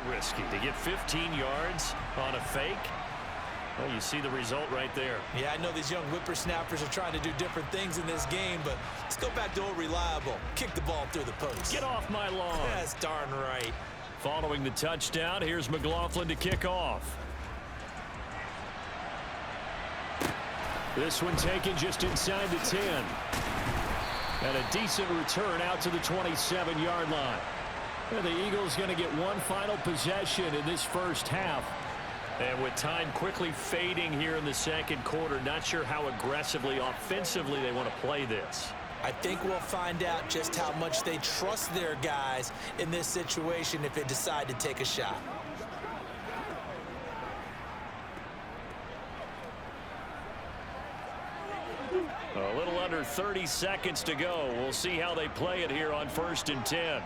risky to get 15 yards on a fake. Well, you see the result right there. Yeah, I know these young whippersnappers are trying to do different things in this game, but let's go back to old reliable. Kick the ball through the post. Get off my lawn. That's darn right. Following the touchdown, here's McLaughlin to kick off. This one taken just inside the 10. And a decent return out to the 27-yard line. And the Eagles going to get one final possession in this first half. And with time quickly fading here in the second quarter, not sure how aggressively, offensively they want to play this. I think we'll find out just how much they trust their guys in this situation if they decide to take a shot. A little under 30 seconds to go. We'll see how they play it here on 1st and 10.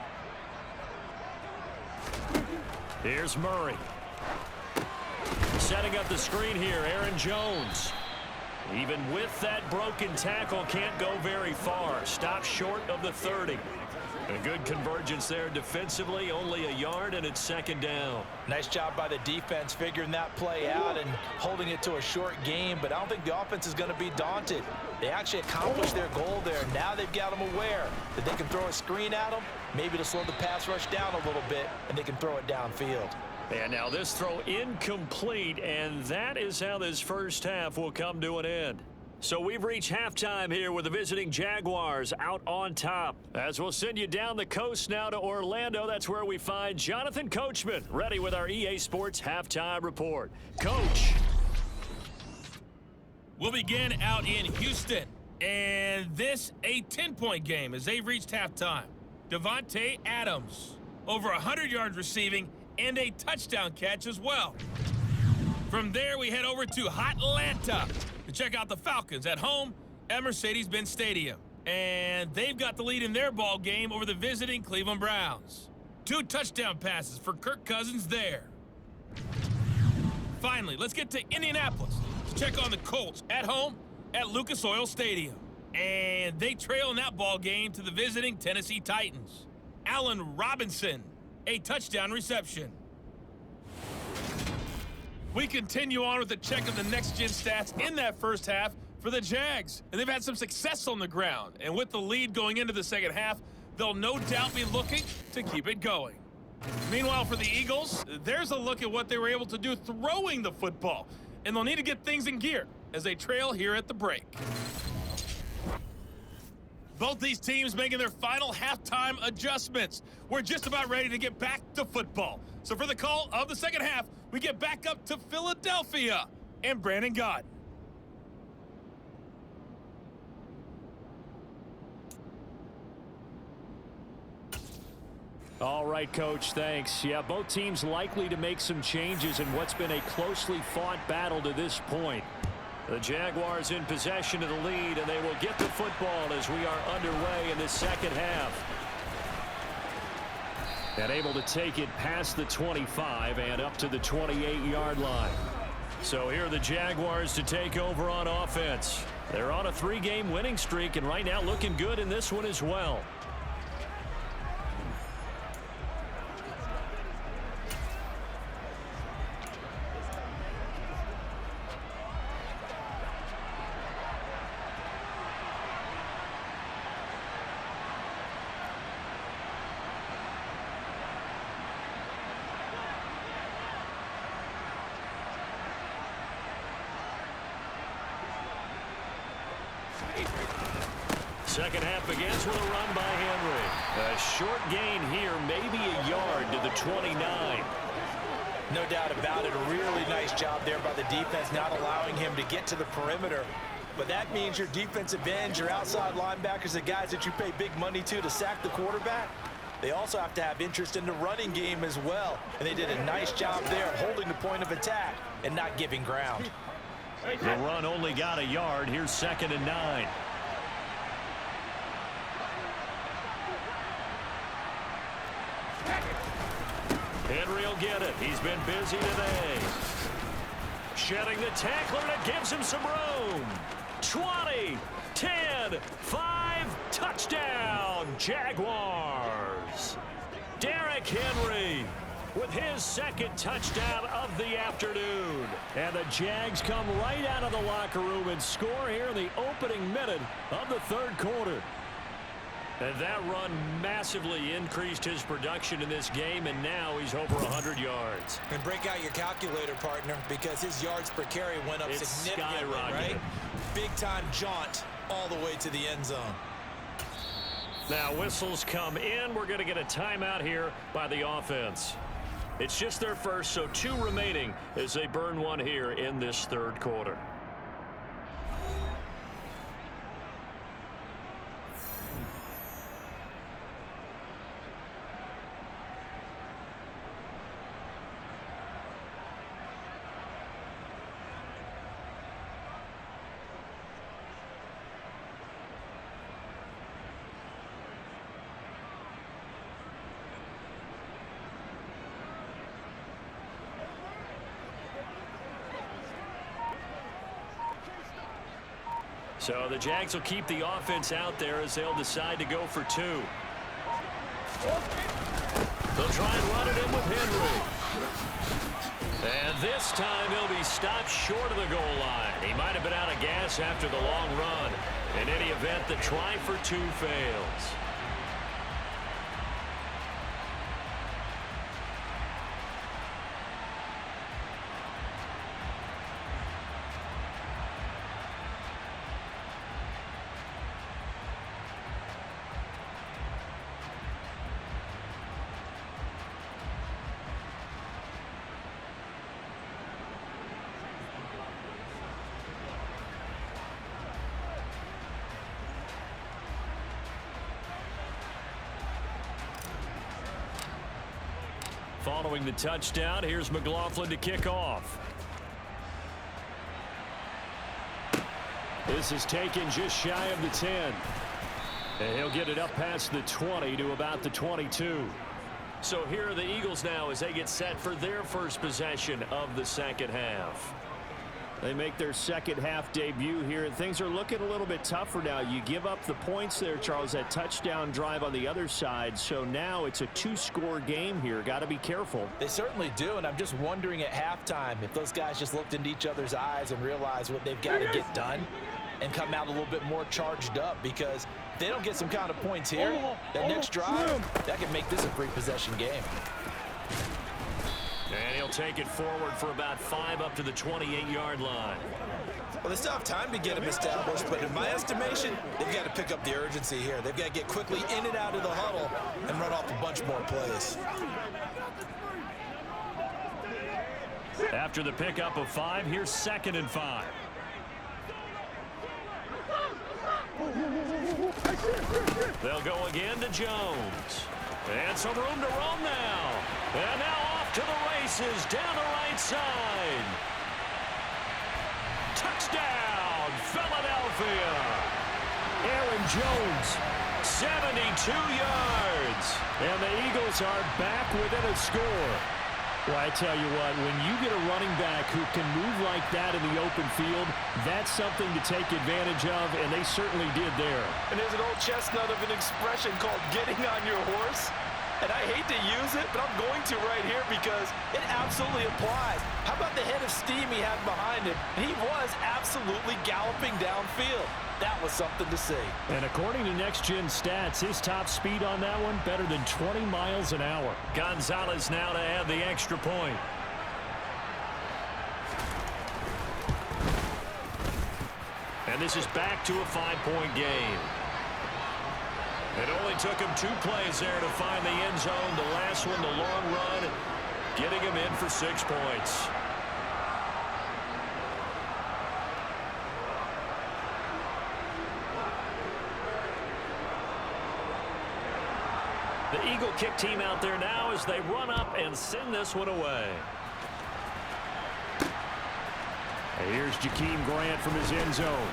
Here's Murray. Setting up the screen here, Aaron Jones. Even with that broken tackle, can't go very far. Stops short of the 30. A good convergence there defensively, only a yard, and it's second down. Nice job by the defense figuring that play out and holding it to a short game, but I don't think the offense is going to be daunted. They actually accomplished their goal there. Now they've got them aware that they can throw a screen at them, maybe to slow the pass rush down a little bit, and they can throw it downfield. And now this throw incomplete, and that is how this first half will come to an end. So we've reached halftime here with the visiting Jaguars out on top. As we'll send you down the coast now to Orlando, that's where we find Jonathan Coachman, ready with our EA Sports halftime report. Coach. We'll begin out in Houston, and this a 10-point game as they've reached halftime. Devontae Adams, over 100 yards receiving, and a touchdown catch as well. From there, we head over to Atlanta to check out the Falcons at home at Mercedes-Benz Stadium. And they've got the lead in their ball game over the visiting Cleveland Browns. 2 touchdown passes for Kirk Cousins there. Finally, let's get to Indianapolis to check on the Colts at home at Lucas Oil Stadium. And they trail in that ball game to the visiting Tennessee Titans. Allen Robinson, a touchdown reception. We continue on with the check of the next-gen stats in that first half for the Jags. And they've had some success on the ground. And with the lead going into the second half, they'll no doubt be looking to keep it going. Meanwhile, for the Eagles, there's a look at what they were able to do throwing the football. And they'll need to get things in gear as they trail here at the break. Both these teams making their final halftime adjustments. We're just about ready to get back to football. So for the call of the second half, we get back up to Philadelphia and Brandon Gott. All right, Coach, thanks. Yeah, both teams likely to make some changes in what's been a closely fought battle to this point. The Jaguars in possession of the lead, and they will get the football as we are underway in the second half. And able to take it past the 25 and up to the 28-yard line. So here are the Jaguars to take over on offense. They're on a 3-game winning streak, and right now looking good in this one as well. Second half begins with a run by Henry. A short gain here, maybe a yard to the 29. No doubt about it. A really nice job there by the defense, not allowing him to get to the perimeter. But that means your defensive ends, your outside linebackers, the guys that you pay big money to sack the quarterback, they also have to have interest in the running game as well. And they did a nice job there holding the point of attack and not giving ground. The run only got a yard. Here's 2nd and 9. Henry will get it. He's been busy today. Shedding the tackler, and it gives him some room. 20, 10, 5, touchdown, Jaguars. Derrick Henry with with his second touchdown of the afternoon. And the Jags come right out of the locker room and score here in the opening minute of the third quarter. And that run massively increased his production in this game, and now he's over 100 yards. And break out your calculator, partner, because his yards per carry went up significantly, right? Big-time jaunt all the way to the end zone. Now whistles come in. We're going to get a timeout here by the offense. It's just their first, so 2 remaining as they burn one here in this third quarter. So the Jags will keep the offense out there as they'll decide to go for 2. They'll try and run it in with Henry. And this time he'll be stopped short of the goal line. He might have been out of gas after the long run. In any event, the try for 2 fails. Following the touchdown, here's McLaughlin to kick off. This is taken just shy of the 10. And he'll get it up past the 20 to about the 22. So here are the Eagles now as they get set for their first possession of the second half. They make their second half debut here, and things are looking a little bit tougher now. You give up the points there, Charles, that touchdown drive on the other side. So now it's a 2-score game here. Got to be careful. They certainly do, and I'm just wondering at halftime if those guys just looked into each other's eyes and realized what they've got to get done and come out a little bit more charged up, because if they don't get some kind of points here, that next drive, that could make this a free possession game. And he'll take it forward for about 5 up to the 28-yard line. Well, they still have time to get him established, but in my estimation, they've got to pick up the urgency here. They've got to get quickly in and out of the huddle and run off a bunch more plays. After the pickup of 5, here's 2nd and 5. They'll go again to Jones. And some room to roam now. And now off to the races down the right side. Touchdown, Philadelphia. Aaron Jones, 72 yards. And the Eagles are back within a score. Well, I tell you what, when you get a running back who can move like that in the open field, that's something to take advantage of, and they certainly did there. And there's an old chestnut of an expression called getting on your horse. And I hate to use it, but I'm going to right here because it absolutely applies. How about the head of steam he had behind him? He was absolutely galloping downfield. That was something to see. And according to Next Gen Stats, his top speed on that one, better than 20 miles an hour. Gonzalez now to add the extra point. And this is back to a 5-point game. It only took him 2 plays there to find the end zone. The last one, the long run, getting him in for 6 points. The Eagle kick team out there now as they run up and send this one away. And here's Jakeem Grant from his end zone.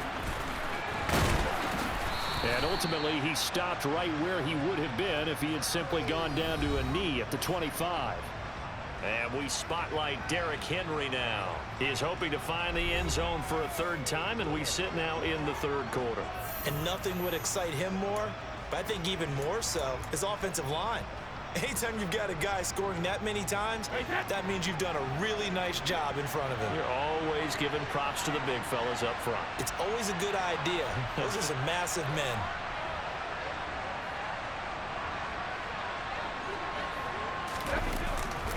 And ultimately, he stopped right where he would have been if he had simply gone down to a knee at the 25. And we spotlight Derrick Henry now. He's hoping to find the end zone for a 3rd time, and we sit now in the 3rd quarter. And nothing would excite him more, but I think even more so, his offensive line. Anytime you've got a guy scoring that many times, that means you've done a really nice job in front of him. You're always giving props to the big fellas up front. It's always a good idea. Those are some massive men.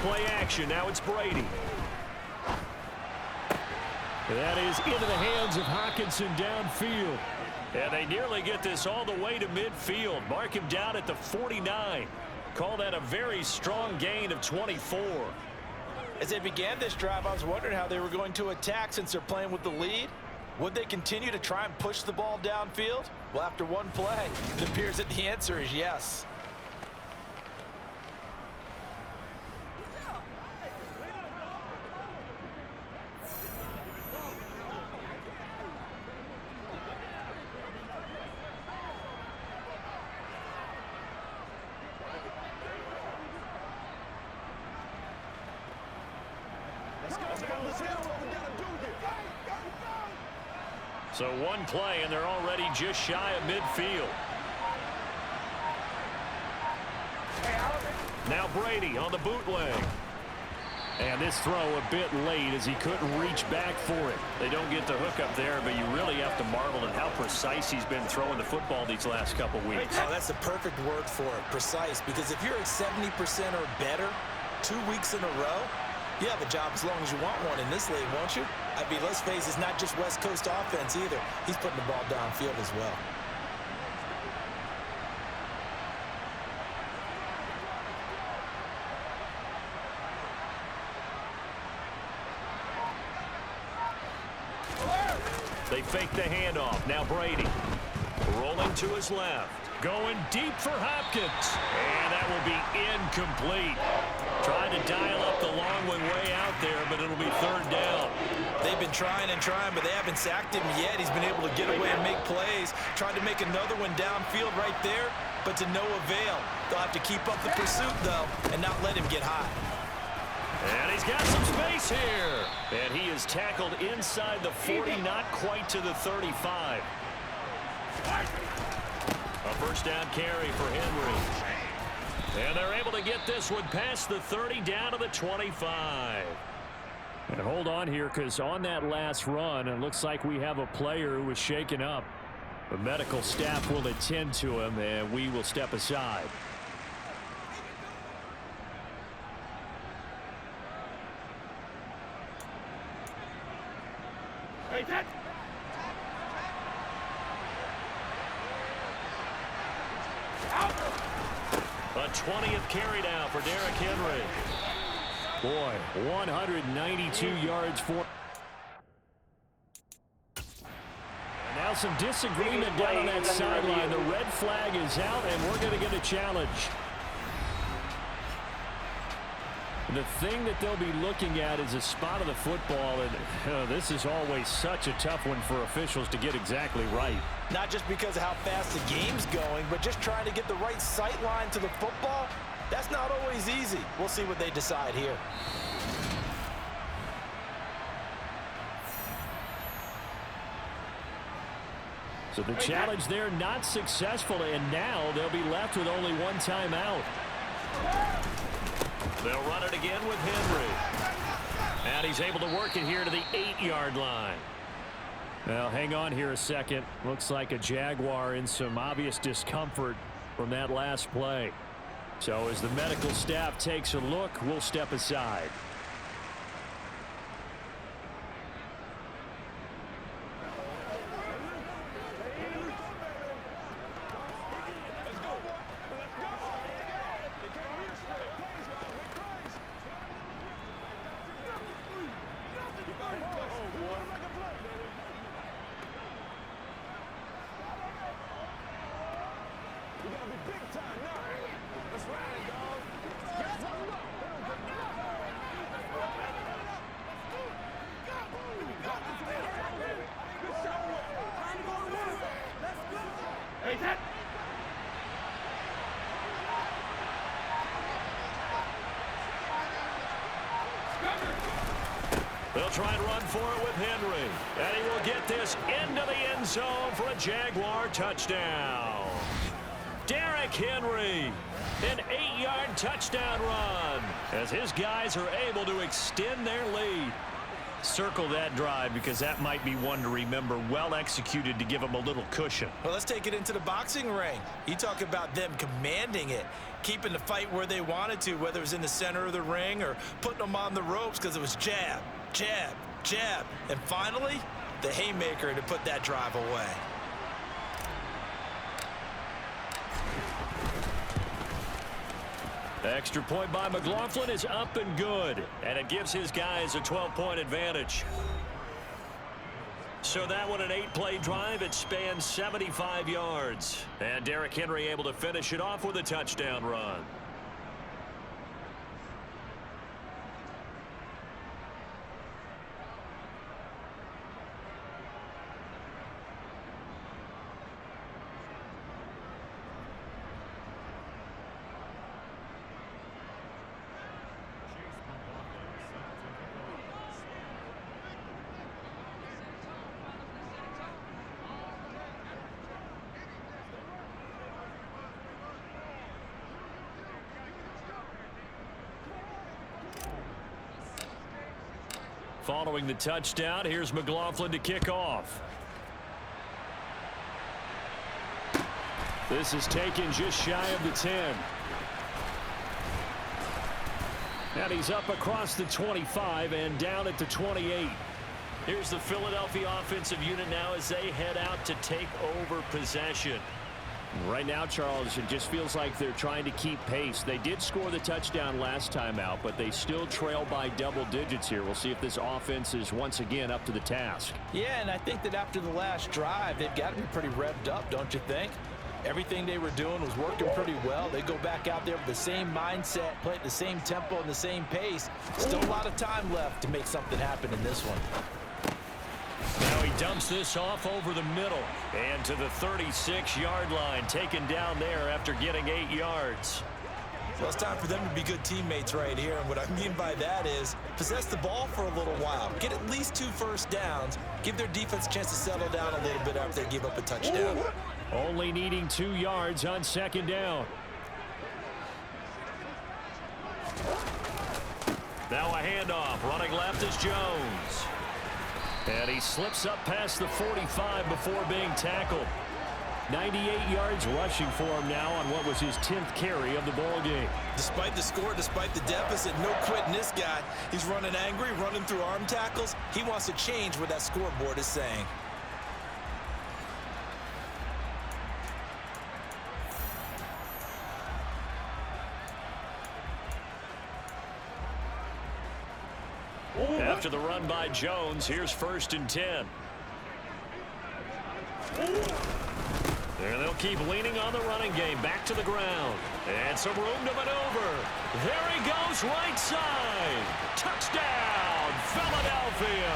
Play action. Now it's Brady. That is into the hands of Hockenson downfield. And they nearly get this all the way to midfield. Mark him down at the 49. Call that a very strong gain of 24. As they began this drive, I was wondering how they were going to attack since they're playing with the lead. Would they continue to try and push the ball downfield? Well, after one play, it appears that the answer is yes. So one play, and they're already just shy of midfield. Now Brady on the bootleg. And this throw a bit late as he couldn't reach back for it. They don't get the hook up there, but you really have to marvel at how precise he's been throwing the football these last couple weeks. Oh, that's the perfect word for it, precise, because if you're at 70% or better 2 weeks in a row, you have a job as long as you want one in this league, won't you? I mean, let's face it, it's not just West Coast offense either. He's putting the ball downfield as well. They fake the handoff. Now Brady rolling to his left. Going deep for Hopkins. And that will be incomplete. Trying to dial up the long one way out there, but it'll be third down. They've been trying and trying, but they haven't sacked him yet. He's been able to get away and make plays. Tried to make another one downfield right there, but to no avail. They'll have to keep up the pursuit, though, and not let him get high. And he's got some space here. And he is tackled inside the 40, not quite to the 35. A first down carry for Henry. And they're able to get this one past the 30 down to the 25. And hold on here, because on that last run, it looks like we have a player who was shaken up. The medical staff will attend to him, and we will step aside. A 20th carry now for Derrick Henry. Boy, 192 yards for. And now some disagreement down on that sideline. The red flag is out, and we're going to get a challenge. The thing that they'll be looking at is a spot of the football, and this is always such a tough one for officials to get exactly right. Not just because of how fast the game's going, but just trying to get the right sight line to the football. That's not always easy. We'll see what they decide here. So the challenge there not successful, and now they'll be left with only one timeout. They'll run it again with Henry. And he's able to work it here to the 8-yard line. Well, hang on here a second. Looks like a Jaguar in some obvious discomfort from that last play. So as the medical staff takes a look, we'll step aside. They'll try and run for it with Henry. And he will get this into the end zone for a Jaguar touchdown. Derrick Henry. An 8-yard touchdown run as his guys are able to extend their lead. Circle that drive because that might be one to remember. Well executed to give them a little cushion. Well, let's take it into the boxing ring. You talk about them commanding it, keeping the fight where they wanted to, whether it was in the center of the ring or putting them on the ropes because it was jab, jab, jab. And finally, the haymaker to put that drive away. Extra point by McLaughlin is up and good, and it gives his guys a 12-point advantage. So that one, an 8-play drive. It spans 75 yards, and Derrick Henry able to finish it off with a touchdown run. Following the touchdown, here's McLaughlin to kick off. This is taken just shy of the 10. And he's up across the 25 and down at the 28. Here's the Philadelphia offensive unit now as they head out to take over possession. Right now, Charles, it just feels like they're trying to keep pace. They did score the touchdown last time out, but they still trail by double digits here. We'll see if this offense is once again up to the task. Yeah, and I think that after the last drive, they've got to be pretty revved up, don't you think? Everything they were doing was working pretty well. They go back out there with the same mindset, play at the same tempo and the same pace. Still a lot of time left to make something happen in this one. Now he dumps this off over the middle and to the 36-yard line, taken down there after getting 8 yards. Well, it's time for them to be good teammates right here, and what I mean by that is possess the ball for a little while, get at least 2 first downs, give their defense a chance to settle down a little bit after they give up a touchdown. Only needing 2 yards on second down. Now a handoff, running left is Jones. And he slips up past the 45 before being tackled. 98 yards rushing for him now on what was his 10th carry of the ball game. Despite the score, despite the deficit, no quitting this guy. He's running angry, running through arm tackles. He wants to change what that scoreboard is saying. After the run by Jones, here's 1st and 10. And they'll keep leaning on the running game. Back to the ground. And some room to maneuver. There he goes, right side. Touchdown, Philadelphia.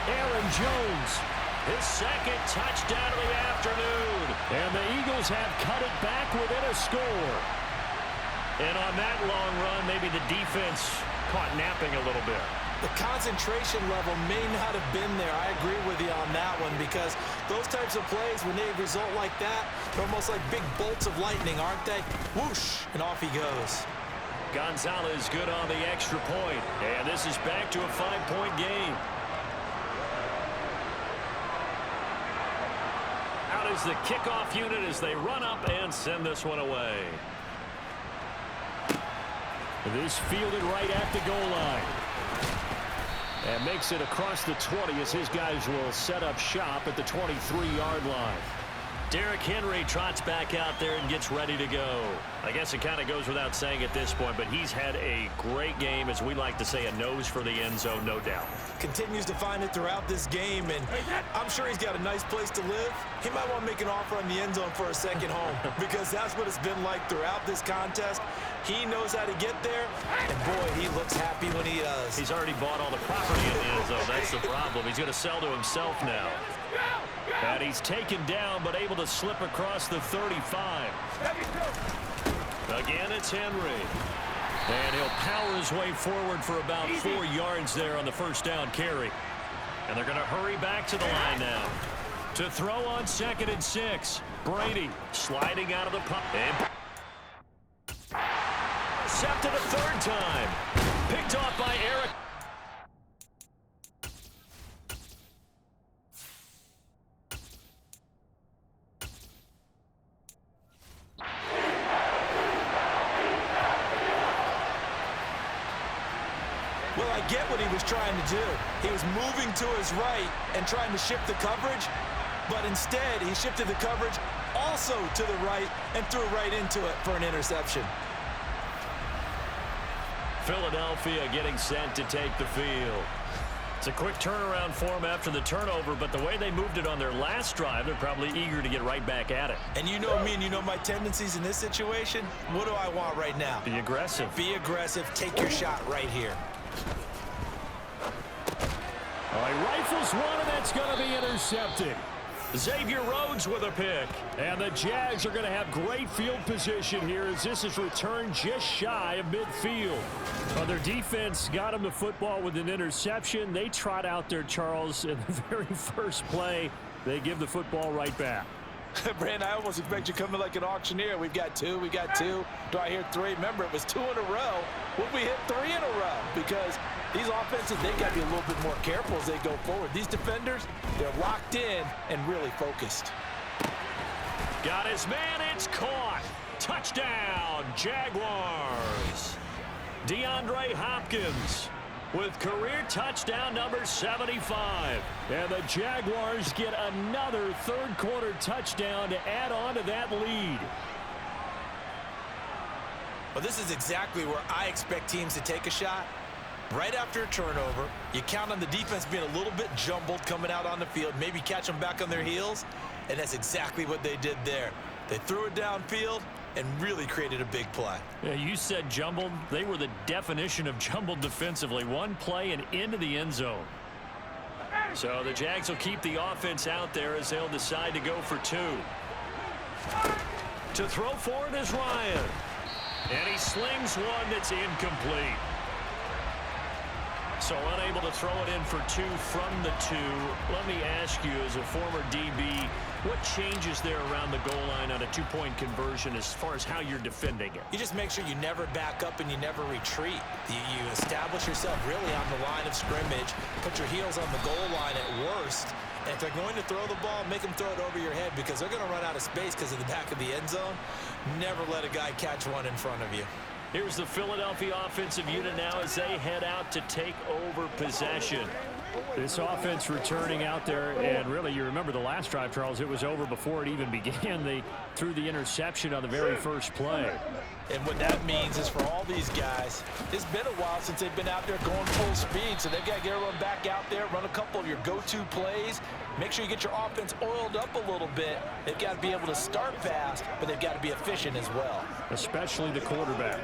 Aaron Jones, his 2nd touchdown of the afternoon. And the Eagles have cut it back within a score. And on that long run, maybe the defense caught napping a little bit. The concentration level may not have been there. I agree with you on that one because those types of plays, when they result like that, they're almost like big bolts of lightning, aren't they? Whoosh, and off he goes. Gonzalez good on the extra point, and this is back to a 5-point game. Out is the kickoff unit as they run up and send this one away. This fielded right at the goal line. And makes it across the 20 as his guys will set up shop at the 23-yard line. Derrick Henry trots back out there and gets ready to go. I guess it kind of goes without saying at this point, but he's had a great game, as we like to say, a nose for the end zone, no doubt. Continues to find it throughout this game, and I'm sure he's got a nice place to live. He might want to make an offer on the end zone for a second home because that's what it's been like throughout this contest. He knows how to get there, and boy, he looks happy when he does. He's already bought all the property in the end zone. That's the problem. He's going to sell to himself now. And he's taken down, but able to slip across the 35. Again, it's Henry. And he'll power his way forward for about 4 yards there on the first down carry. And they're going to hurry back to the line now. To throw on 2nd and 6. Brady sliding out of the pocket. Intercepted a third time. Picked off by Eric. Well, I get what he was trying to do. He was moving to his right and trying to shift the coverage, but instead he shifted the coverage also to the right and threw right into it for an interception. Philadelphia getting set to take the field. It's a quick turnaround for them after the turnover, but the way they moved it on their last drive, they're probably eager to get right back at it. And you know me and you know my tendencies in this situation. What do I want right now? Be aggressive. Be aggressive. Take your shot right here. All right, rifles one, and that's going to be intercepted. Xavier Rhodes with a pick. And the Jags are going to have great field position here as this is returned just shy of midfield. Well, their defense got them the football with an interception. They trot out there, Charles, in the very first play. They give the football right back. Brandon, I almost expect you coming like an auctioneer. We've got two. We got two. Do I hear three? Remember, it was 2 in a row. Would we hit 3 in a row? Because these offenses, they got to be a little bit more careful as they go forward. These defenders, they're locked in and really focused. Got his man. It's caught. Touchdown, Jaguars. DeAndre Hopkins with career touchdown number 75. And the Jaguars get another third-quarter touchdown to add on to that lead. Well, this is exactly where I expect teams to take a shot. Right after a turnover, you count on the defense being a little bit jumbled coming out on the field, maybe catch them back on their heels, and that's exactly what they did there. They threw it downfield and really created a big play. Yeah, you said jumbled. They were the definition of jumbled defensively. One play and into the end zone. So the Jags will keep the offense out there as they'll decide to go for 2. To throw for it is Ryan. And he slings one that's incomplete. So unable to throw it in for 2 from the 2. Let me ask you, as a former DB, what changes there around the goal line on a 2-point conversion as far as how you're defending it? You just make sure you never back up and you never retreat. You establish yourself really on the line of scrimmage, put your heels on the goal line at worst, and if they're going to throw the ball, make them throw it over your head because they're going to run out of space because of the back of the end zone. Never let a guy catch one in front of you. Here's the Philadelphia offensive unit now as they head out to take over possession. This offense returning out there, and really, you remember the last drive, Charles, it was over before it even began. They threw the interception on the very first play. And what that means is for all these guys, it's been a while since they've been out there going full speed, so they've got to get everyone back out there, run a couple of your go-to plays, make sure you get your offense oiled up a little bit. They've got to be able to start fast, but they've got to be efficient as well. Especially the quarterback.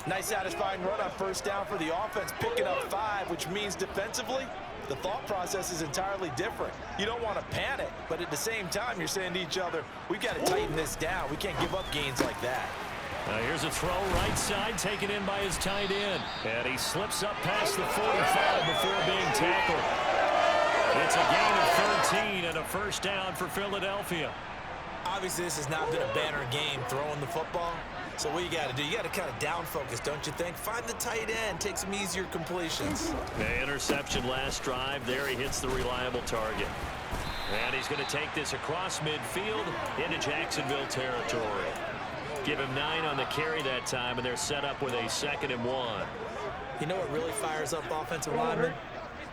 Nice satisfying run on first down for the offense, picking up 5, which means defensively, the thought process is entirely different. You don't want to panic, but at the same time, you're saying to each other, we've got to tighten this down. We can't give up gains like that. Here's a throw right side, taken in by his tight end. And he slips up past the 45 before being tackled. It's a gain of 13 and a first down for Philadelphia. Obviously, this has not been a banner game throwing the football. So what you got to do, you got to kind of down focus, don't you think? Find the tight end, take some easier completions. The interception last drive. There he hits the reliable target. And he's going to take this across midfield into Jacksonville territory. Give him 9 on the carry that time, and they're set up with a 2nd and 1. You know what really fires up offensive linemen?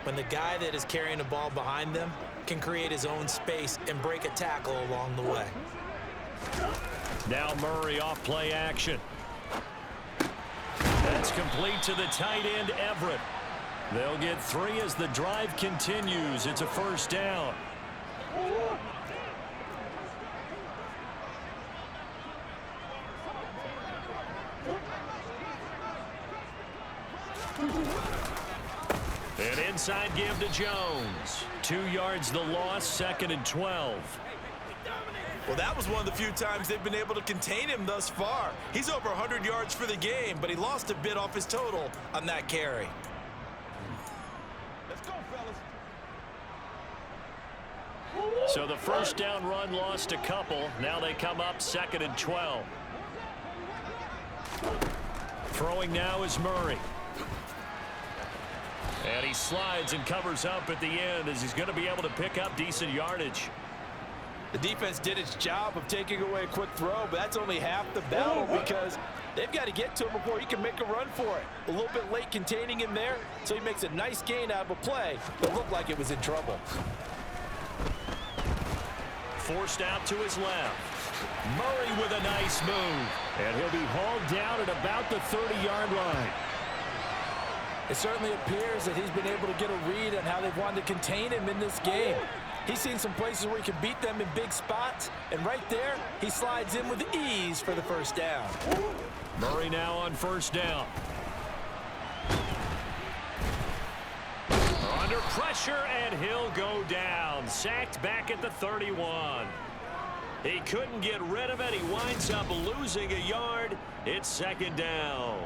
When the guy that is carrying the ball behind them can create his own space and break a tackle along the way. Now Murray off play action. That's complete to the tight end, Everett. They'll get 3 as the drive continues. It's a first down. An inside give to Jones. 2 yards the loss, 2nd and 12. Well, that was one of the few times they've been able to contain him thus far. He's over 100 yards for the game, but he lost a bit off his total on that carry. Let's go, fellas. So the first down run lost a couple. Now they come up 2nd and 12. Throwing now is Murray. And he slides and covers up at the end as he's going to be able to pick up decent yardage. The defense did its job of taking away a quick throw, but that's only half the battle because they've got to get to him before he can make a run for it. A little bit late containing him there, so he makes a nice gain out of a play that looked like it was in trouble. Forced out to his left. Murray with a nice move. And he'll be hauled down at about the 30-yard line. It certainly appears that he's been able to get a read on how they've wanted to contain him in this game. He's seen some places where he can beat them in big spots, and right there, he slides in with ease for the first down. Murray now on first down. Under pressure, and he'll go down. Sacked back at the 31. He couldn't get rid of it. He winds up losing a yard. It's 2nd down.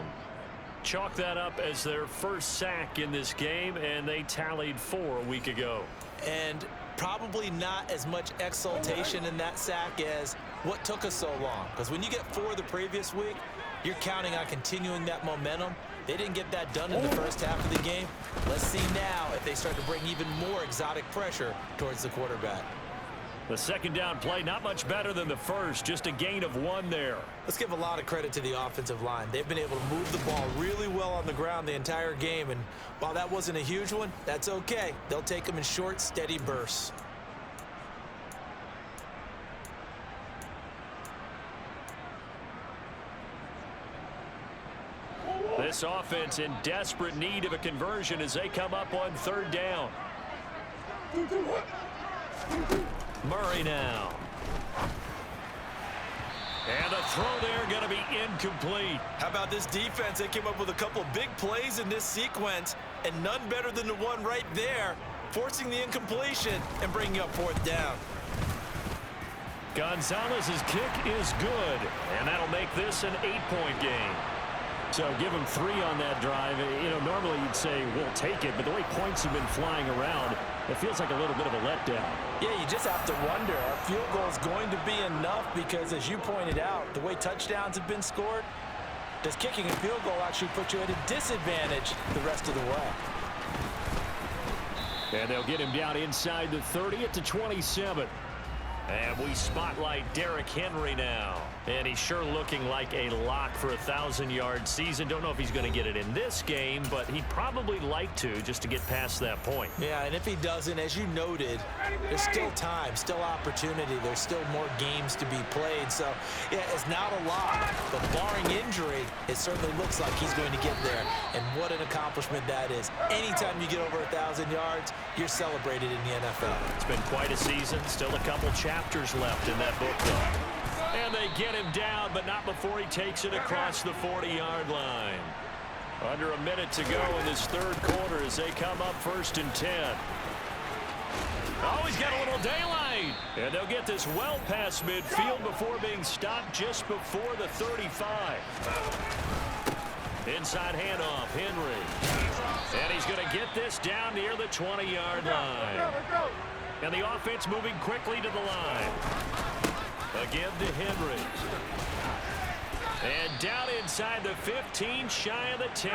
Chalk that up as their first sack in this game, and they tallied 4 a week ago. And probably not as much exultation in that sack as what took us so long. Because when you get 4 the previous week, you're counting on continuing that momentum. They didn't get that done in the first half of the game. Let's see now if they start to bring even more exotic pressure towards the quarterback. The 2nd down play, not much better than the first, just a gain of 1 there. Let's give a lot of credit to the offensive line. They've been able to move the ball really well on the ground the entire game, and while that wasn't a huge one, that's okay. They'll take them in short, steady bursts. This offense in desperate need of a conversion as they come up on 3rd down. Murray now. And a throw there going to be incomplete. How about this defense? They came up with a couple big plays in this sequence, and none better than the one right there, forcing the incompletion and bringing up 4th down. Gonzalez's kick is good, and that'll make this an 8-point game. So give them 3 on that drive. You know, normally you'd say, we'll take it, but the way points have been flying around, it feels like a little bit of a letdown. Yeah, you just have to wonder, are field goals going to be enough? Because as you pointed out, the way touchdowns have been scored, does kicking a field goal actually put you at a disadvantage the rest of the way? And they'll get him down inside the 30 at the 27. And we spotlight Derrick Henry now. And he's sure looking like a lock for a 1,000-yard season. Don't know if he's going to get it in this game, but he'd probably like to just to get past that point. Yeah, and if he doesn't, as you noted, there's still time, still opportunity. There's still more games to be played. So, yeah, it's not a lock. But barring injury, it certainly looks like he's going to get there. And what an accomplishment that is. Anytime you get over 1,000 yards, you're celebrated in the NFL. It's been quite a season. Still a couple chapters left in that book, though. And they get him down, but not before he takes it across the 40-yard line. Under a minute to go in this 3rd quarter as they come up 1st and 10. Oh, he's got a little daylight. And they'll get this well past midfield before being stopped just before the 35. Inside handoff, Henry. And he's going to get this down near the 20-yard line. And the offense moving quickly to the line. Again to Henry. And down inside the 15, shy of the 10.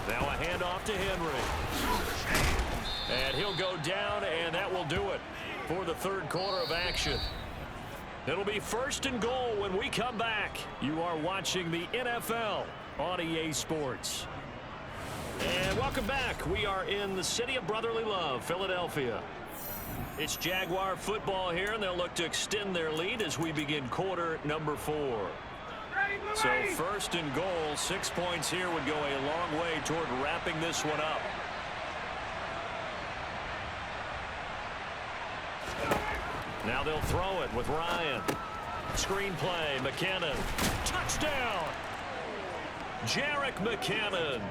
Now a handoff to Henry. And he'll go down, and that will do it for the 3rd quarter of action. It'll be 1st and goal when we come back. You are watching the NFL on EA Sports. And welcome back. We are in the city of brotherly love, Philadelphia. It's Jaguar football here, and they'll look to extend their lead as we begin quarter number 4. So 1st and goal, 6 points here would go a long way toward wrapping this one up. Now they'll throw it with Ryan. Screen play, McKinnon. Touchdown! Jerick McKinnon.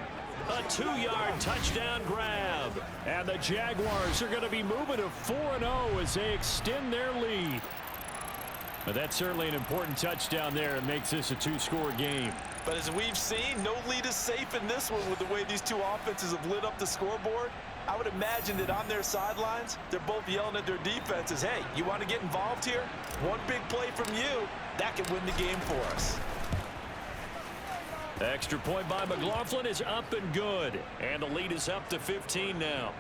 A 2-yard touchdown grab. And the Jaguars are going to be moving to 4-0 as they extend their lead. Well, that's certainly an important touchdown there. It makes this a two-score game. But as we've seen, no lead is safe in this one with the way these two offenses have lit up the scoreboard. I would imagine that on their sidelines, they're both yelling at their defenses, hey, you want to get involved here? One big play from you, that could win the game for us. Extra point by McLaughlin is up and good. And the lead is up to 15 now.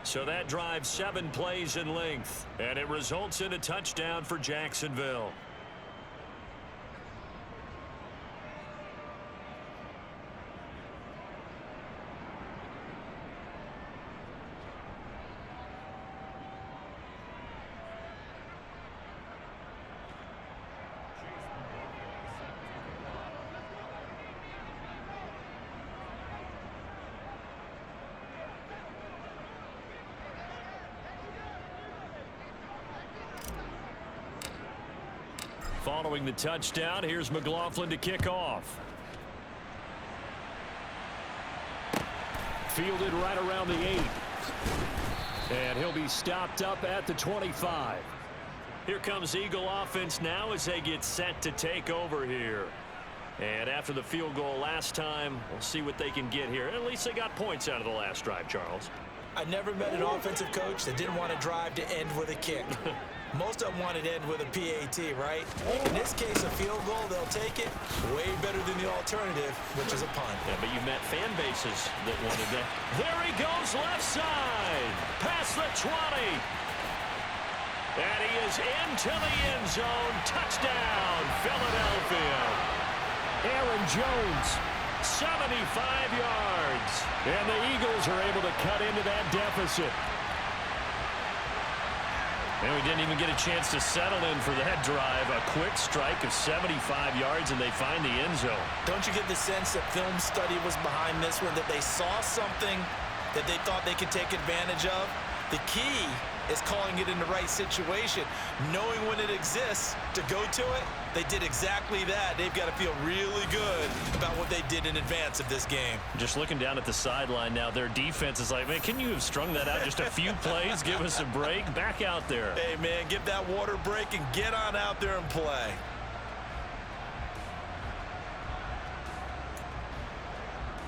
So that drives 7 plays in length. And it results in a touchdown for Jacksonville. Following the touchdown, here's McLaughlin to kick off. Fielded right around the 8. And he'll be stopped up at the 25. Here comes Eagle offense now as they get set to take over here. And after the field goal last time, we'll see what they can get here. At least they got points out of the last drive, Charles. I never met an offensive coach that didn't want to drive to end with a kick. Most of them wanted to end with a PAT, right? In this case, a field goal, they'll take it. Way better than the alternative, which is a punt. Yeah, but you've met fan bases that wanted that. There he goes, left side. Past the 20. And he is into the end zone. Touchdown, Philadelphia. Aaron Jones, 75 yards. And the Eagles are able to cut into that deficit. And we didn't even get a chance to settle in for that drive. A quick strike of 75 yards, and they find the end zone. Don't you get the sense that film study was behind this one, that they saw something that they thought they could take advantage of? The key is calling it in the right situation, knowing when it exists to go to it. They did exactly that. They've got to feel really good about what they did in advance of this game. Just looking down at the sideline now, their defense is like, man, can you have strung that out just a few plays? Give us a break. Back out there. Hey, man, give that water break and get on out there and play.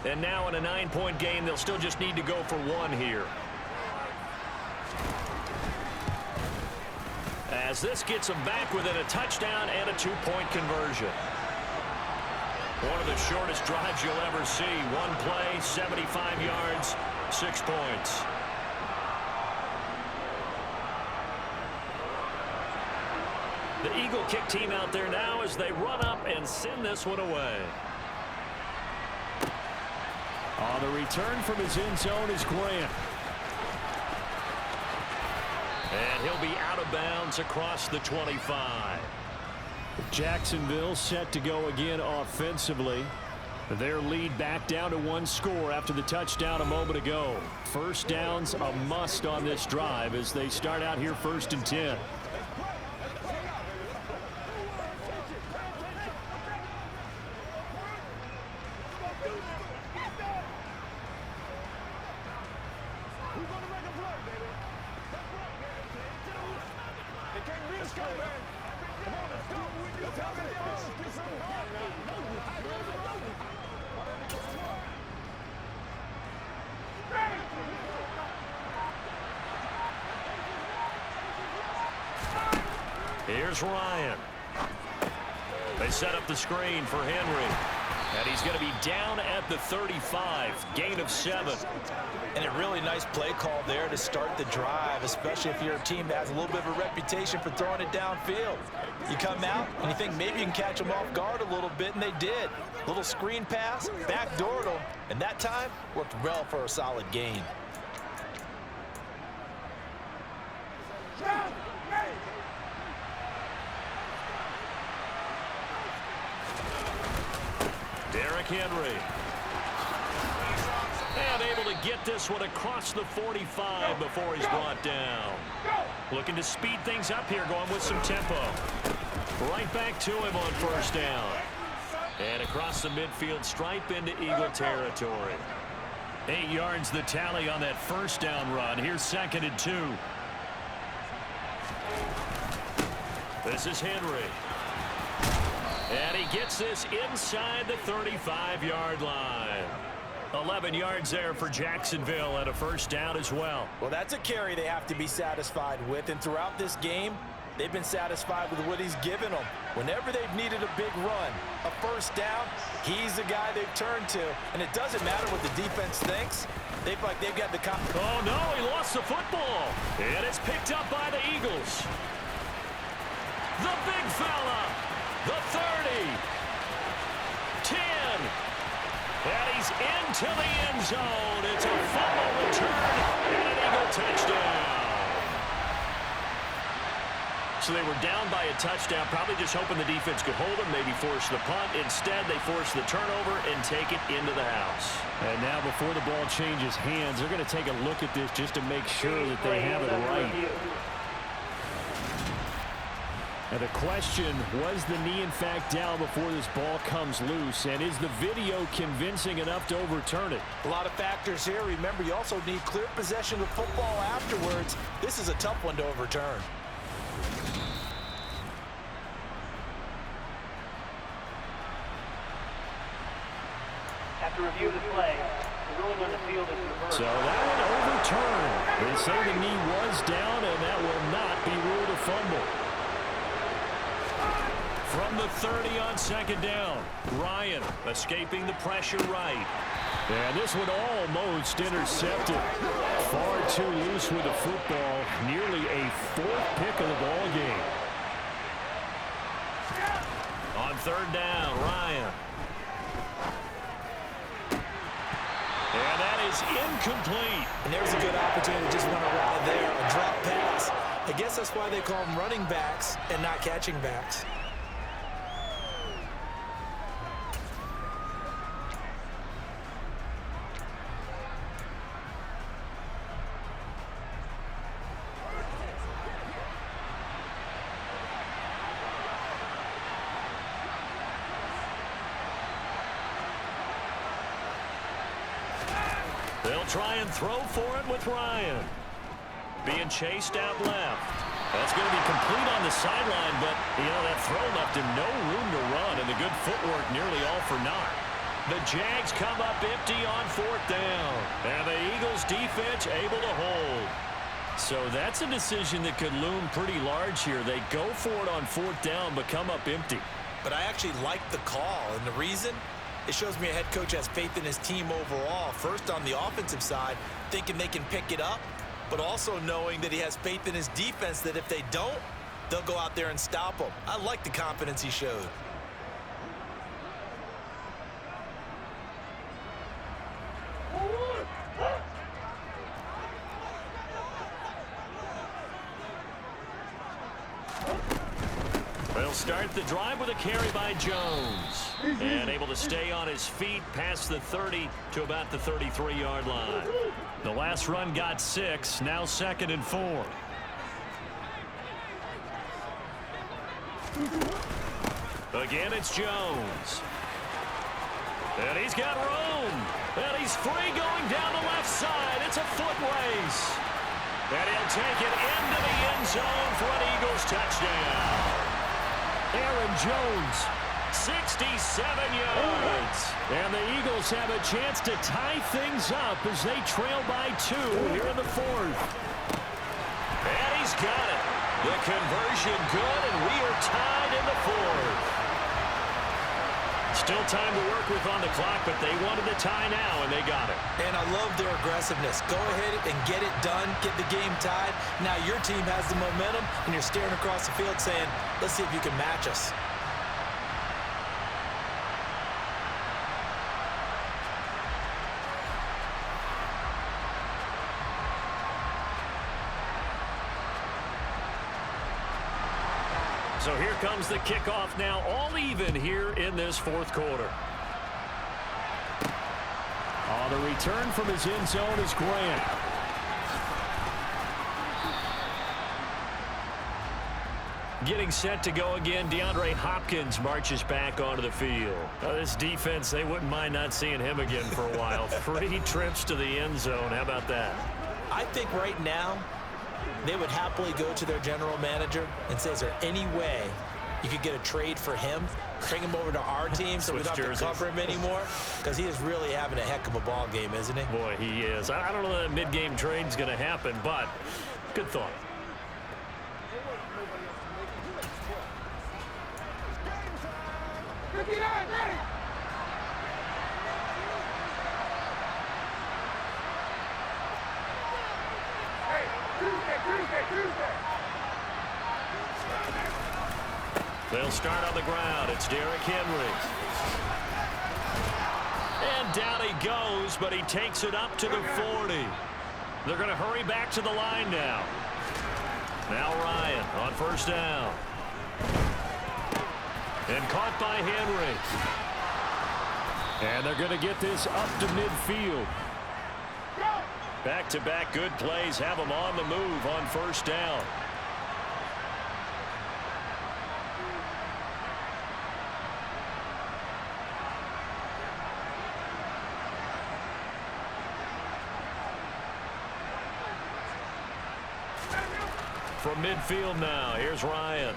And now in a 9-point game, they'll still just need to go for 1 here. As this gets them back within a touchdown and a 2-point conversion. One of the shortest drives you'll ever see. 1 play, 75 yards, 6 points. The Eagle kick team out there now as they run up and send this one away. On the return from his end zone is Grant. And he'll be out of bounds across the 25. Jacksonville set to go again offensively. Their lead back down to 1 score after the touchdown a moment ago. First downs a must on this drive as they start out here 1st and 10. Here's Ryan. They set up the screen for Henry. And he's going to be down at the 35. Gain of 7. And a really nice play call there to start the drive, especially if you're a team that has a little bit of a reputation for throwing it downfield. You come out and you think maybe you can catch them off guard a little bit, and they did. Little screen pass, backdoored them, and that time worked well for a solid gain. Derrick Henry. And able to get this one across the 45 before he's brought down. Looking to speed things up here, going with some tempo. Right back to him on 1st down. And across the midfield stripe into Eagle territory. 8 yards the tally on that 1st down run. Here's 2nd and 2. This is Henry. And he gets this inside the 35-yard line. 11 yards there for Jacksonville and a first down as well. Well, that's a carry they have to be satisfied with. And throughout this game, they've been satisfied with what he's given them. Whenever they've needed a big run, a first down, he's the guy they've turned to. And it doesn't matter what the defense thinks. They've got the... Oh, no, he lost the football. And it's picked up by the Eagles. The big fella. The 30. 10. And he's into the end zone. It's a fumble return and an Eagle touchdown. So they were down by a touchdown, probably just hoping the defense could hold them, maybe force the punt. Instead, they force the turnover and take it into the house. And now before the ball changes hands, they're going to take a look at this just to make sure that they have it right. And the question, was the knee in fact down before this ball comes loose? And is the video convincing enough to overturn it? A lot of factors here. Remember, you also need clear possession of football afterwards. This is a tough one to overturn. After review of the play, the ruling on the field is reversed. So that one overturned. They say the knee was down, and that will not be ruled a fumble. From the 30 on second down, Ryan escaping the pressure right. And this one almost intercepted. Far too loose with the football. Nearly a fourth pick of the ball game. On third down, Ryan. And that is incomplete. And there's a good opportunity to just run a route there, a drop pass. I guess that's why they call them running backs and not catching backs. They'll try and throw for it with Ryan. Being chased out left. That's going to be complete on the sideline, but, that throw left him no room to run, and the good footwork nearly all for naught. The Jags come up empty on fourth down, and the Eagles defense able to hold. So that's a decision that could loom pretty large here. They go for it on fourth down, but come up empty. But I actually like the call, and the reason? It shows me a head coach has faith in his team overall. First, on the offensive side, thinking they can pick it up, but also knowing that he has faith in his defense that if they don't, they'll go out there and stop them. I like the confidence he showed. They'll start the drive with a carry by Jones. And able to stay on his feet past the 30 to about the 33-yard line. The last run got 6, now 2nd and 4. Again, it's Jones. And he's got room. And he's free going down the left side. It's a foot race. And he'll take it into the end zone for an Eagles touchdown. Aaron Jones, 67 yards. And the Eagles have a chance to tie things up as they trail by 2 here in the 4th. And he's got it. The conversion good, and we are tied in the 4th. Still time to work with on the clock, but they wanted the tie now, and they got it. And I love their aggressiveness. Go ahead and get it done, get the game tied. Now your team has the momentum, and you're staring across the field saying, let's see if you can match us. So here comes the kickoff now, all even here in this 4th quarter. The return from his end zone is Grant. Getting set to go again, DeAndre Hopkins marches back onto the field. This defense, they wouldn't mind not seeing him again for a while. 3 trips to the end zone. How about that? I think right now, they would happily go to their general manager and say, is there any way you could get a trade for him, bring him over to our team so we don't have to cover him anymore? Because he is really having a heck of a ball game, isn't he? Boy, he is. I don't know that mid-game trade is going to happen, but good thought. They'll start on the ground. It's Derrick Henry. And down he goes, but he takes it up to the 40. They're going to hurry back to the line now. Now Ryan on first down. And caught by Henry. And they're going to get this up to midfield. Back-to-back good plays have them on the move on first down. From midfield now, here's Ryan.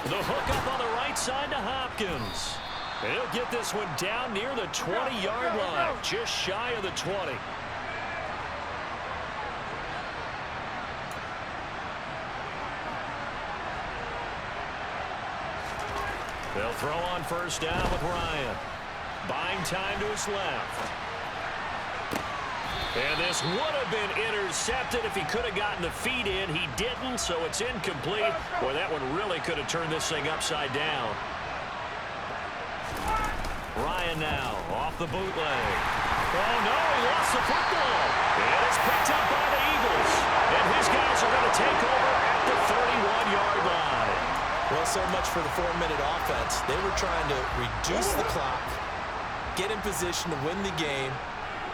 The hook up on the right side to Hopkins. And he'll get this one down near the 20-yard line, just shy of the 20. They'll throw on first down with Ryan. Buying time to his left. And this would have been intercepted if he could have gotten the feet in. He didn't, so it's incomplete. Boy, that one really could have turned this thing upside down. Ryan now off the bootleg. Oh, no, he lost the football. And it's picked up by the Eagles. And his guys are going to take over at the 31-yard line. Well, so much for the 4-minute offense. They were trying to reduce the clock, get in position to win the game,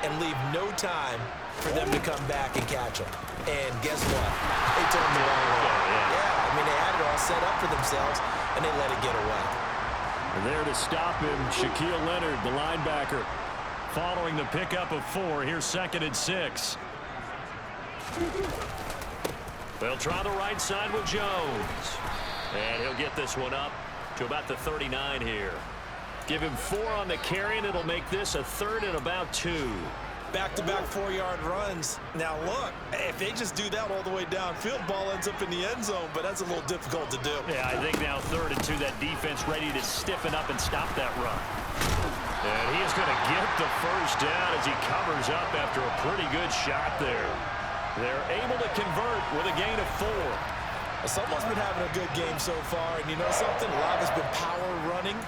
and leave no time for them to come back and catch them. And guess what? They turned the ball away. Yeah, I mean, they had it all set up for themselves, and they let it get away. And there to stop him, Shaquille Leonard, the linebacker. Following the pickup of 4, here's 2nd and 6. They'll try the right side with Jones. And he'll get this one up to about the 39 here. Give him 4 on the carry, and it'll make this a 3rd and about 2. Back-to-back 4-yard runs. Now, look, if they just do that all the way downfield, ball ends up in the end zone, but that's a little difficult to do. Yeah, I think now 3rd and 2, that defense ready to stiffen up and stop that run. And he is going to get the first down as he covers up after a pretty good shot there. They're able to convert with a gain of 4. Someone's been having a good game so far, and you know something? A lot has been power running.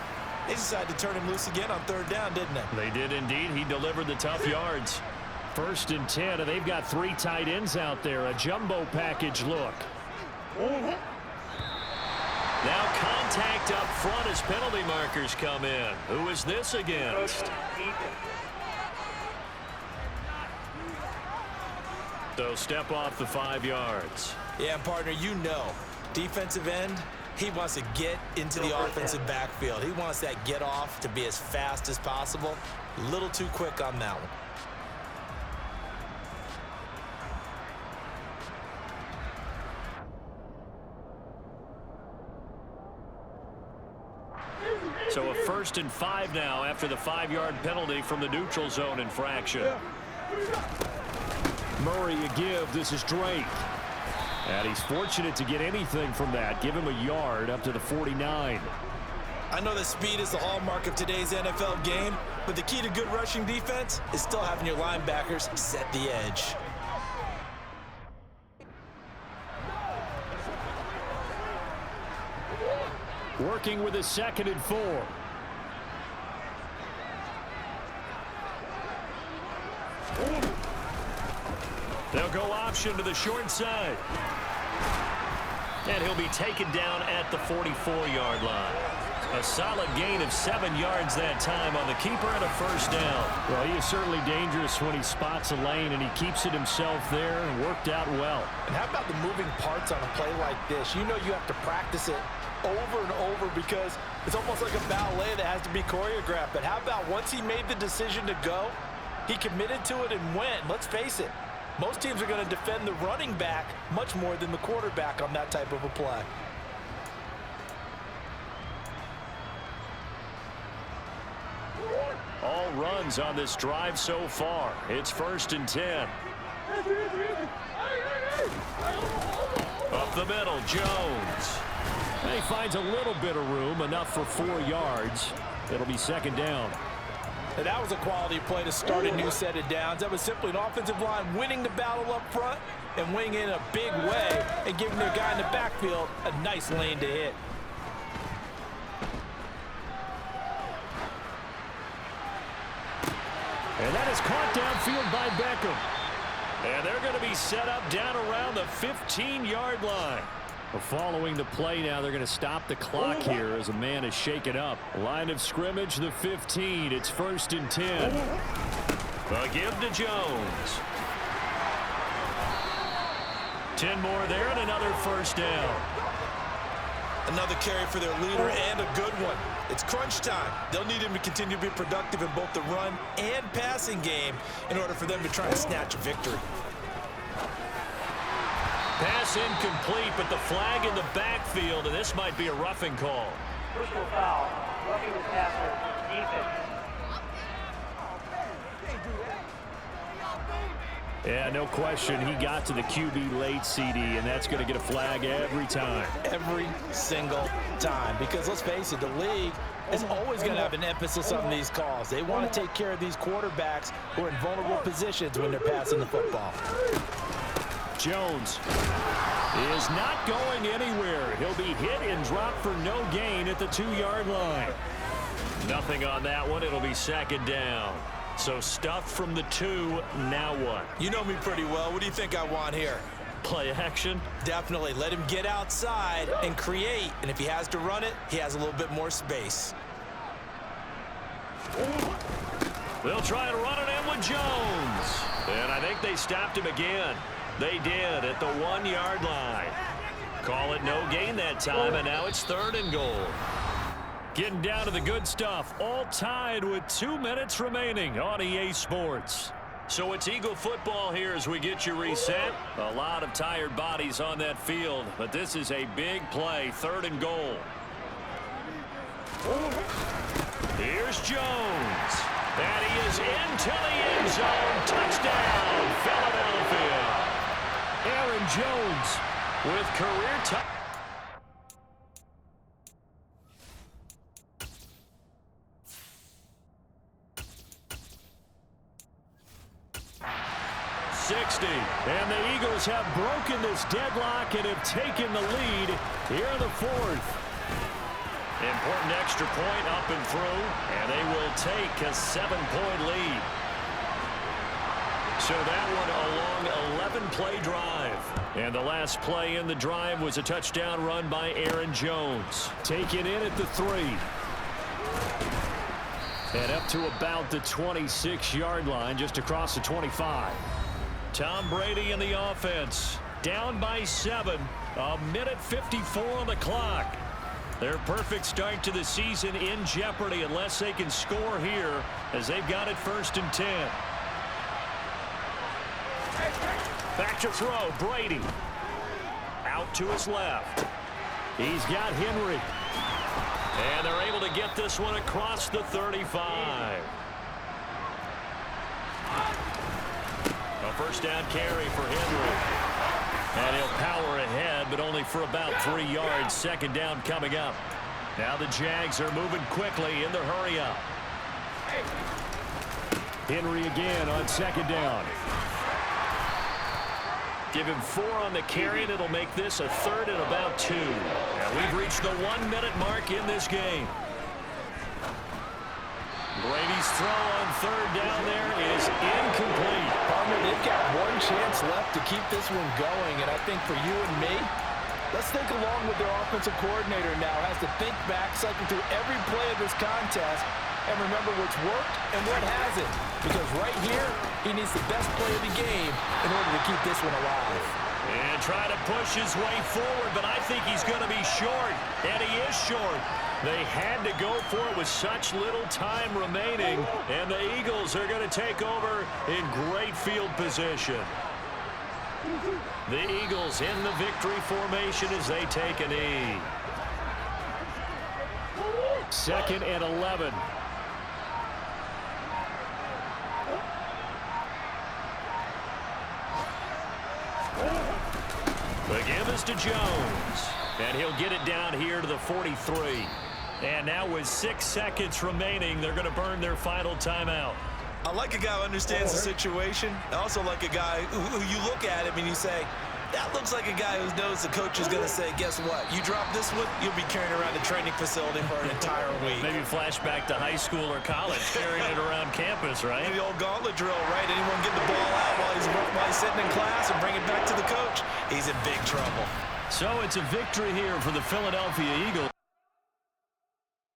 They decided to turn him loose again on 3rd down, didn't they? They did indeed. He delivered the tough yards. 1st and 10, and they've got 3 tight ends out there. A jumbo package look. Now contact up front as penalty markers come in. Who is this against? So step off the 5 yards. Yeah, partner, you know, defensive end, he wants to get into the offensive backfield. He wants that get off to be as fast as possible. A little too quick on that one. So a 1st and 5 now after the 5-yard penalty from the neutral zone infraction. Murray a give. This is Drake. And he's fortunate to get anything from that. Give him a yard up to the 49. I know that speed is the hallmark of today's NFL game, but the key to good rushing defense is still having your linebackers set the edge. Working with a 2nd and 4. They'll go option to the short side. And he'll be taken down at the 44-yard line. A solid gain of 7 yards that time on the keeper and a 1st down. Well, he is certainly dangerous when he spots a lane, and he keeps it himself there and worked out well. And how about the moving parts on a play like this? You know you have to practice it over and over because it's almost like a ballet that has to be choreographed. But how about once he made the decision to go, he committed to it and went. Let's face it, Most teams are going to defend the running back much more than the quarterback on that type of a play. All runs on this drive so far. It's 1st and 10. Up the middle, Jones. He finds a little bit of room, enough for 4 yards. It'll be 2nd down. And that was a quality play to start a new set of downs. That was simply an offensive line winning the battle up front and winning in a big way and giving their guy in the backfield a nice lane to hit. And that is caught downfield by Beckham. And they're going to be set up down around the 15-yard line. Following the play now, they're going to stop the clock here as a man is shaken up. Line of scrimmage, the 15. It's 1st and 10. A give to Jones. 10 more there and another 1st down. Another carry for their leader and a good one. It's crunch time. They'll need him to continue to be productive in both the run and passing game in order for them to try and snatch a victory. Pass incomplete, but the flag in the backfield, and this might be a roughing call. Personal foul. Roughing the passer. Defense. Yeah, no question. He got to the QB late, CD, and that's going to get a flag every time. Every single time. Because let's face it, the league is always going to have an emphasis on these calls. They want to take care of these quarterbacks who are in vulnerable positions when they're passing the football. Jones is not going anywhere. He'll be hit and dropped for no gain at the 2-yard line. Nothing on that one. It'll be 2nd down. So stuffed from the 2, now what? You know me pretty well. What do you think I want here? Play action? Definitely. Let him get outside and create. And if he has to run it, he has a little bit more space. They'll try to run it in with Jones. And I think they stopped him again. They did at the 1-yard line. Call it no gain that time, and now it's 3rd and goal. Getting down to the good stuff, all tied with 2 minutes remaining on EA Sports. So it's Eagle football here as we get you reset. A lot of tired bodies on that field, but this is a big play, 3rd and goal. Here's Jones. And he is into the end zone. Touchdown, Philadelphia. Aaron Jones with career touchdown. And the Eagles have broken this deadlock and have taken the lead here in the 4th. Important extra point up and through, and they will take a 7-point lead. So that one a long 11-play drive. And the last play in the drive was a touchdown run by Aaron Jones. Taken in at the 3. And up to about the 26-yard line, just across the 25. Tom Brady in the offense. Down by 7. A minute 54 on the clock. Their perfect start to the season in jeopardy unless they can score here as they've got it 1st and 10. Back to throw. Brady. Out to his left. He's got Henry. And they're able to get this one across the 35. A 1st down carry for Henry. And he'll power ahead, but only for about 3 yards. 2nd down coming up. Now the Jags are moving quickly in the hurry up. Henry again on 2nd down. Give him 4 on the carry, and it'll make this a 3rd and about 2. And we've reached the 1-minute mark in this game. Brady's throw on 3rd down there is incomplete. Partner, they've got one chance left to keep this one going, and I think for you and me, let's think along with their offensive coordinator now. Has to think back, cycle through every play of this contest, and remember what's worked and what hasn't. Because right here, he needs the best play of the game in order to keep this one alive. And try to push his way forward, but I think he's going to be short, and he is short. They had to go for it with such little time remaining, and the Eagles are going to take over in great field position. The Eagles in the victory formation as they take a knee. 2nd and 11. The give is to Jones. And he'll get it down here to the 43. And now with 6 seconds remaining, they're going to burn their final timeout. I like a guy who understands the situation. I also like a guy who you look at him and you say, that looks like a guy who knows the coach is going to say, guess what? You drop this one, you'll be carrying around the training facility for an entire week. Maybe flashback to high school or college, carrying it around campus, right? Maybe the old gauntlet drill, right? Anyone get the ball out while he's sitting in class and bring it back to the coach? He's in big trouble. So it's a victory here for the Philadelphia Eagles.